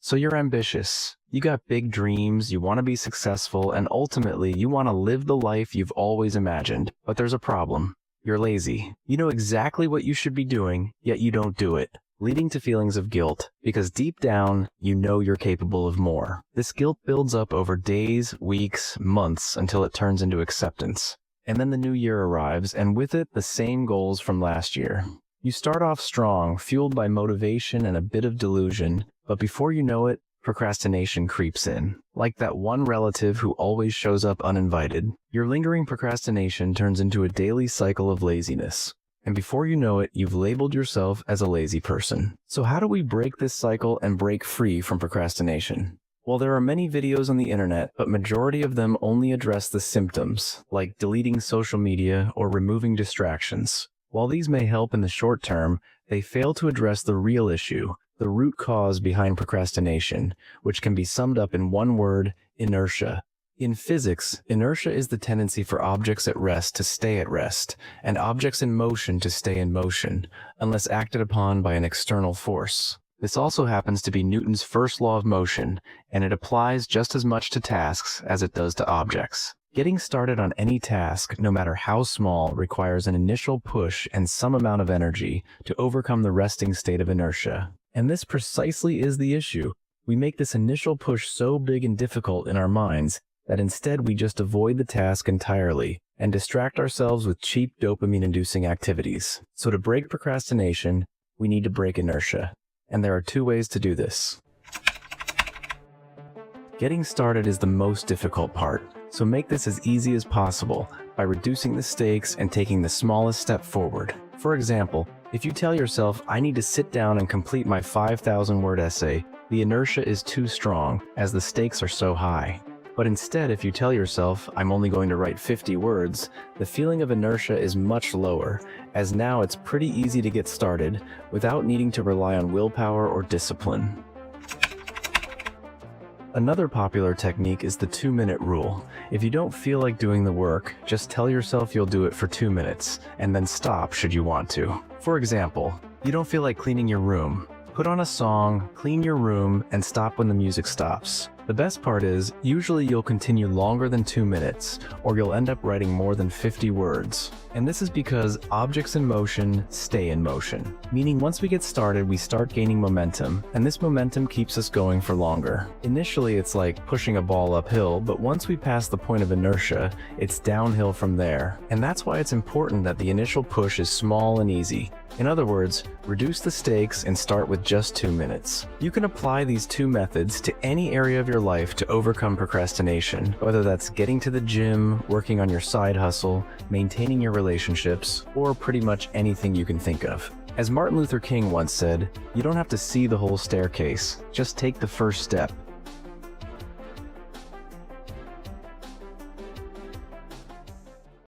So you're ambitious. You got big dreams, you want to be successful, and ultimately you want to live the life you've always imagined. But there's a problem. You're lazy. You know exactly what you should be doing, yet you don't do it, leading to feelings of guilt, because deep down, you know you're capable of more. This guilt builds up over days, weeks, months, until it turns into acceptance. And then the new year arrives, and with it, the same goals from last year. You start off strong, fueled by motivation and a bit of delusion, but before you know it, procrastination creeps in. Like that one relative who always shows up uninvited. Your lingering procrastination turns into a daily cycle of laziness. And before you know it, you've labeled yourself as a lazy person. So how do we break this cycle and break free from procrastination? Well, there are many videos on the internet, but majority of them only address the symptoms, like deleting social media or removing distractions. While these may help in the short term, they fail to address the real issue, the root cause behind procrastination, which can be summed up in one word: inertia. In physics, inertia is the tendency for objects at rest to stay at rest, and objects in motion to stay in motion, unless acted upon by an external force. This also happens to be Newton's first law of motion, and it applies just as much to tasks as it does to objects. Getting started on any task, no matter how small, requires an initial push and some amount of energy to overcome the resting state of inertia. And this precisely is the issue. We make this initial push so big and difficult in our minds that instead we just avoid the task entirely and distract ourselves with cheap dopamine-inducing activities. So to break procrastination, we need to break inertia. And there are two ways to do this. Getting started is the most difficult part, so make this as easy as possible by reducing the stakes and taking the smallest step forward. For example, if you tell yourself, I need to sit down and complete my 5,000-word essay, the inertia is too strong, as the stakes are so high. But instead, if you tell yourself, I'm only going to write 50 words, the feeling of inertia is much lower, as now it's pretty easy to get started without needing to rely on willpower or discipline. Another popular technique is the 2-minute rule. If you don't feel like doing the work, just tell yourself you'll do it for 2 minutes, and then stop should you want to. For example, you don't feel like cleaning your room. Put on a song, clean your room, and stop when the music stops. The best part is, usually you'll continue longer than 2 minutes, or you'll end up writing more than 50 words. And this is because objects in motion stay in motion. Meaning once we get started, we start gaining momentum, and this momentum keeps us going for longer. Initially, it's like pushing a ball uphill, but once we pass the point of inertia, it's downhill from there. And that's why it's important that the initial push is small and easy. In other words, reduce the stakes and start with just 2 minutes. You can apply these two methods to any area of your life to overcome procrastination, whether that's getting to the gym, working on your side hustle, maintaining your relationships, or pretty much anything you can think of. As Martin Luther King once said, you don't have to see the whole staircase, just take the first step.